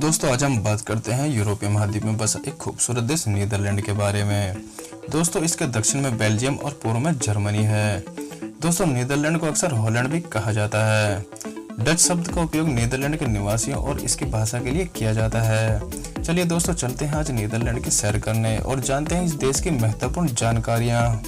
दोस्तों आज हम बात करते हैं यूरोपीय महाद्वीप में बसा एक खूबसूरत देश नीदरलैंड के बारे में। दोस्तों इसके दक्षिण में बेल्जियम और पूर्व में जर्मनी है। दोस्तों नीदरलैंड को अक्सर हॉलैंड भी कहा जाता है। डच शब्द का उपयोग नीदरलैंड के निवासियों और इसकी भाषा के लिए किया जाता है। चलिए दोस्तों चलते हैं आज नीदरलैंड की सैर करने और जानते हैं इस देश की महत्वपूर्ण जानकारियाँ।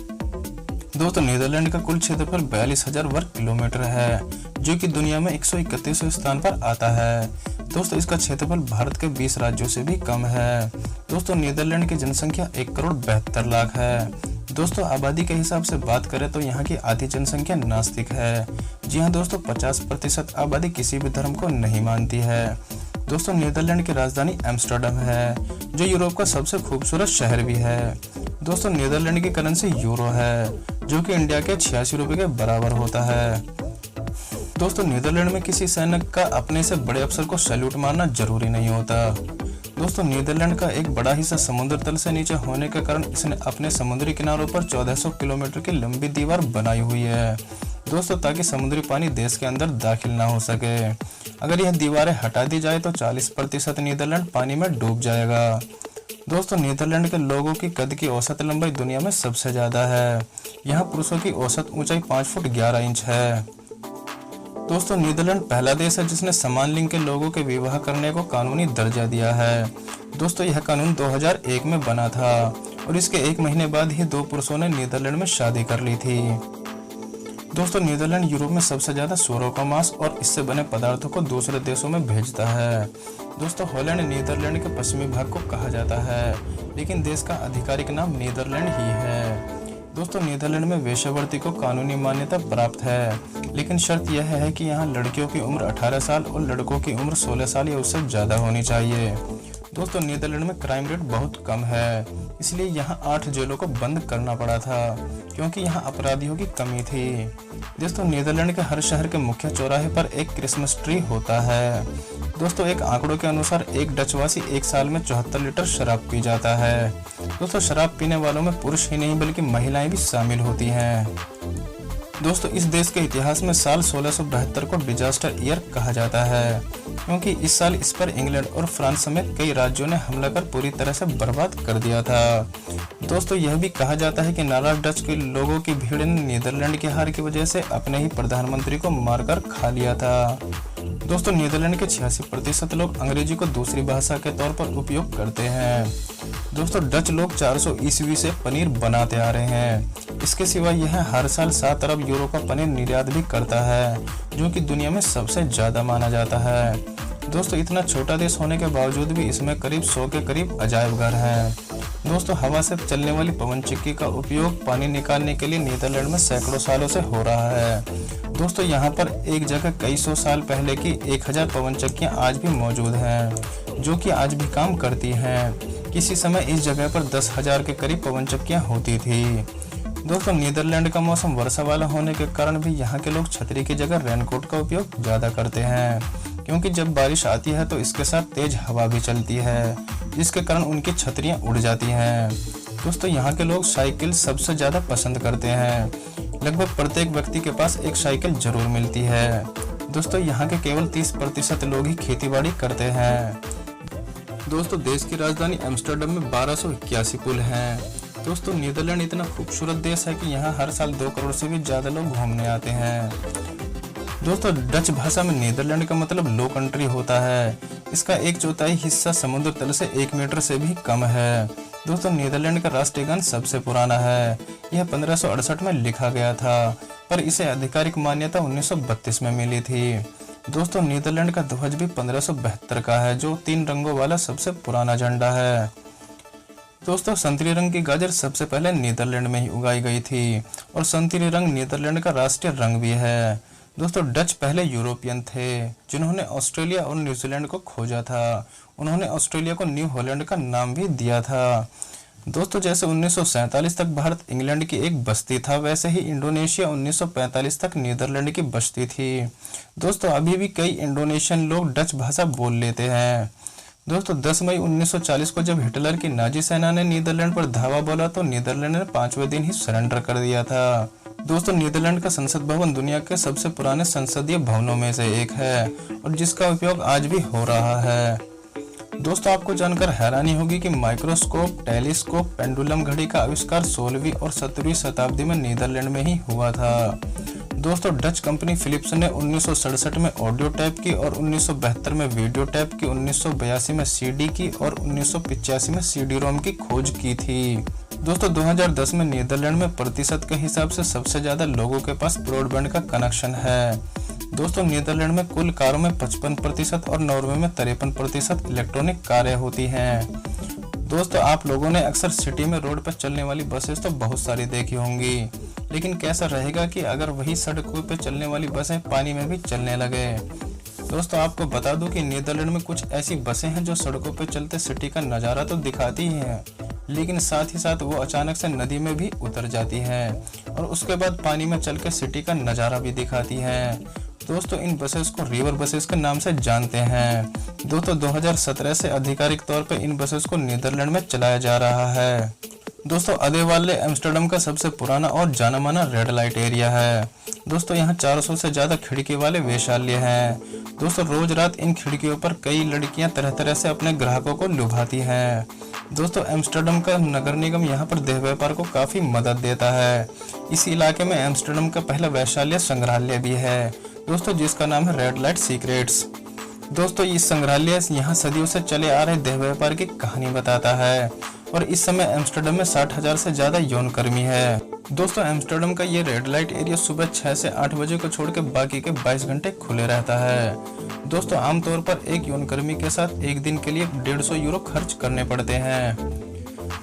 दोस्तों नीदरलैंड का कुल क्षेत्रफल 42,000 वर्ग किलोमीटर है, जो कि दुनिया में 131वें स्थान पर आता है। दोस्तों इसका क्षेत्रफल भारत के 20 राज्यों से भी कम है। दोस्तों नीदरलैंड की जनसंख्या 1,72,00,000 है। दोस्तों आबादी के हिसाब से बात करें तो यहाँ की आधी जनसंख्या नास्तिक है। जी हाँ दोस्तों, 50% आबादी किसी भी धर्म को नहीं मानती है। दोस्तों नीदरलैंड की राजधानी एम्स्टर्डम है, जो यूरोप का सबसे खूबसूरत शहर भी है। दोस्तों नीदरलैंड की करेंसी यूरो है, जो कि इंडिया के 86 रुपये के बराबर होता है। दोस्तों नीदरलैंड में किसी सैनिक का अपने से बड़े अफसर को सैल्यूट मारना जरूरी नहीं होता। दोस्तों नीदरलैंड का एक बड़ा हिस्सा समुद्र तल से नीचे होने के कारण इसने अपने समुद्री किनारों पर 1400 किलोमीटर की लंबी दीवार बनाई हुई है। दोस्तों ताकि समुद्री पानी देश के अंदर दाखिल ना हो सके। अगर यह दीवारें हटा दी जाए तो 40% नीदरलैंड पानी में डूब जाएगा। दोस्तों नीदरलैंड के लोगों की कद की औसत लंबाई दुनिया में सबसे ज्यादा है। यहाँ पुरुषों की औसत ऊंचाई 5 फुट 11 इंच है। दोस्तों नीदरलैंड पहला देश है जिसने समान लिंग के लोगों के विवाह करने को कानूनी दर्जा दिया है। दोस्तों यह कानून 2001 में बना था और इसके 1 महीने बाद ही 2 पुरुषों ने नीदरलैंड में शादी कर ली थी। दोस्तों नीदरलैंड यूरोप में सबसे ज्यादा सूअरों का मांस और इससे बने पदार्थों को दूसरे देशों में भेजता है। दोस्तों हॉलैंड नीदरलैंड के पश्चिमी भाग को कहा जाता है, लेकिन देश का आधिकारिक नाम नीदरलैंड ही है। दोस्तों नीदरलैंड में वेश्यावृत्ति को कानूनी मान्यता प्राप्त है, लेकिन शर्त यह है कि यहाँ लड़कियों की उम्र 18 साल और लड़कों की उम्र 16 साल या उससे ज्यादा होनी चाहिए। दोस्तों नीदरलैंड में क्राइम रेट बहुत कम है, इसलिए यहाँ 8 जेलों को बंद करना पड़ा था क्योंकि यहाँ अपराधियों की कमी थी। दोस्तों नीदरलैंड के हर शहर के मुख्य चौराहे पर एक क्रिसमस ट्री होता है। दोस्तों एक आंकड़ों के अनुसार एक डचवासी एक साल में 74 लीटर शराब पी जाता है। दोस्तों शराब पीने वालों में पुरुष ही नहीं बल्कि महिलाएं भी शामिल होती हैं। दोस्तों इस देश के इतिहास में साल 1672 को डिजास्टर ईयर कहा जाता है, क्योंकि इस साल इस पर इंग्लैंड और फ्रांस समेत कई राज्यों ने हमला कर पूरी तरह से बर्बाद कर दिया था। दोस्तों यह भी कहा जाता है कि नाराज डच के लोगों की भीड़ ने नीदरलैंड की हार की वजह से अपने ही प्रधानमंत्री को मारकर खा लिया था। दोस्तों नीदरलैंड के 86% लोग अंग्रेजी को दूसरी भाषा के तौर पर उपयोग करते हैं। दोस्तों डच लोग 400 ईस्वी से पनीर बनाते आ रहे हैं। इसके सिवा यह हर साल 7 अरब यूरो का पनीर निर्यात भी करता है, जो कि दुनिया में सबसे ज्यादा माना जाता है। दोस्तों इतना छोटा देश होने के बावजूद भी इसमें करीब 100 के करीब अजायब घर हैं। दोस्तों हवा से चलने वाली पवन चक्की का उपयोग पानी निकालने के लिए नीदरलैंड में सैकड़ों सालों से हो रहा है। दोस्तों यहाँ पर एक जगह कई 100 साल पहले की 1000 पवन चक्कियाँ आज भी मौजूद हैं, जो कि आज भी काम करती हैं। किसी समय इस जगह पर 10,000 के करीब पवन चक्कियाँ होती थी। दोस्तों नीदरलैंड का मौसम वर्षा वाला होने के कारण भी यहाँ के लोग छतरी की जगह रेनकोट का उपयोग ज्यादा करते हैं, क्योंकि जब बारिश आती है तो इसके साथ तेज हवा भी चलती है, जिसके कारण उनकी छतरियाँ उड़ जाती हैं। दोस्तों यहाँ के लोग साइकिल सबसे ज्यादा पसंद करते हैं। लगभग प्रत्येक व्यक्ति के पास एक साइकिल जरूर मिलती है। दोस्तों यहाँ के केवल 30% लोग ही खेतीबाड़ी करते हैं। दोस्तों देश की राजधानी एम्स्टर्डम में 1281 पुल हैं। दोस्तों नीदरलैंड इतना खूबसूरत देश है कि यहाँ हर साल 2 करोड़ से भी ज्यादा लोग घूमने आते हैं। दोस्तों डच भाषा में नीदरलैंड का मतलब लो कंट्री होता है। इसका 1/4 हिस्सा समुद्र तल से 1 मीटर से भी कम है। दोस्तों नीदरलैंड का राष्ट्रीय गान सबसे पुराना है। यह 1568 में लिखा गया था, पर इसे आधिकारिक मान्यता 1932 में मिली थी। दोस्तों नीदरलैंड का ध्वज भी 1572 का है, जो 3 रंगों वाला सबसे पुराना झंडा है। दोस्तों संतरी रंग की गाजर सबसे पहले नीदरलैंड में ही उगाई गई थी और संतरी रंग नीदरलैंड का राष्ट्रीय रंग भी है। दोस्तों डच पहले यूरोपियन थे जिन्होंने ऑस्ट्रेलिया और न्यूजीलैंड को खोजा था। उन्होंने ऑस्ट्रेलिया को न्यू हॉलैंड का नाम भी दिया था। दोस्तों जैसे 1947 तक भारत इंग्लैंड की एक बस्ती था, वैसे ही इंडोनेशिया 1945 तक नीदरलैंड की बस्ती थी। दोस्तों अभी भी कई इंडोनेशियन लोग डच भाषा बोल लेते हैं। दोस्तों 10 मई 1940 को जब हिटलर की नाजी सेना ने नीदरलैंड पर धावा बोला तो नीदरलैंड ने 5वें दिन ही सरेंडर कर दिया था। दोस्तों नीदरलैंड का संसद भवन दुनिया के सबसे पुराने संसदीय भवनों में से एक है और जिसका उपयोग आज भी हो रहा है। दोस्तों आपको जानकर हैरानी होगी कि माइक्रोस्कोप, टेलीस्कोप, पेंडुलम घड़ी का आविष्कार 16वीं और 17वीं शताब्दी में नीदरलैंड में ही हुआ था। दोस्तों डच कंपनी फिलिप्स ने 1967 में ऑडियो टेप की और 1972 में वीडियो टेप की, 1982 में सीडी की और 1985 में सीडी रोम की खोज की थी। दोस्तों 2010 में नीदरलैंड में प्रतिशत के हिसाब से सबसे ज्यादा लोगों के पास ब्रॉडबैंड का कनेक्शन है। दोस्तों नीदरलैंड में कुल कारों में 55% और नॉर्वे में 53% इलेक्ट्रॉनिक कारें होती हैं। दोस्तों आप लोगों ने अक्सर सिटी में रोड पर चलने वाली बसेस तो बहुत सारी देखी होंगी, लेकिन कैसा रहेगा कि अगर वही सड़कों पर चलने वाली बसें पानी में भी चलने लगे। दोस्तों आपको बता दूं कि नीदरलैंड में कुछ ऐसी बसें हैं जो सड़कों पर चलते सिटी का नज़ारा तो दिखाती ही हैं, लेकिन साथ ही साथ वो अचानक से नदी में भी उतर जाती हैं और उसके बाद पानी में चल के सिटी का नज़ारा भी दिखाती हैं। दोस्तों इन बसेस को रिवर बसेस के नाम से जानते हैं। दोस्तों 2017 से आधिकारिक तौर पे इन बसेस को नीदरलैंड में चलाया जा रहा है। दोस्तों अदेवाले एम्स्टर्डम का सबसे पुराना और जाना माना रेड लाइट एरिया है। दोस्तों यहाँ 400 से ज़्यादा खिड़की वाले वेश्यालय हैं। दोस्तों रोज रात इन खिड़कियों पर कई लड़कियां तरह तरह से अपने ग्राहकों को लुभाती हैं। दोस्तों एम्स्टर्डम का नगर निगम यहाँ पर देह व्यापार को काफ़ी मदद देता है। इस इलाके में एम्स्टर्डम का पहला वैश्यालय संग्रहालय भी है दोस्तों, जिसका नाम है रेड लाइट सीक्रेट्स। दोस्तों इस संग्रहालय यहाँ सदियों से चले आ रहे देह व्यापार की कहानी बताता है और इस समय एम्स्टर्डम में 60,000 से ज़्यादा यौनकर्मी है। दोस्तों एम्स्टर्डम का ये रेड लाइट एरिया सुबह 6 से 8 बजे को छोड़ के बाकी के 22 घंटे खुले रहता है। दोस्तों आमतौर पर एक यौनकर्मी के साथ एक दिन के लिए 150 यूरो खर्च करने पड़ते हैं।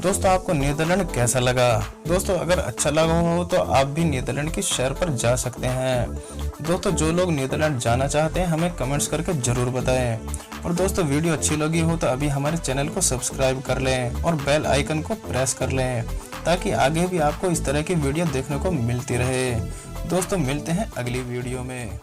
दोस्तों आपको नीदरलैंड कैसा लगा? दोस्तों अगर अच्छा लगा हो तो आप भी नीदरलैंड की सैर पर जा सकते हैं। दोस्तों जो लोग नीदरलैंड जाना चाहते हैं हमें कमेंट्स करके जरूर बताएं। और दोस्तों वीडियो अच्छी लगी हो तो अभी हमारे चैनल को सब्सक्राइब कर लें और बेल आइकन को प्रेस कर लें, ताकि आगे भी आपको इस तरह की वीडियो देखने को मिलती रहे। दोस्तों मिलते हैं अगली वीडियो में।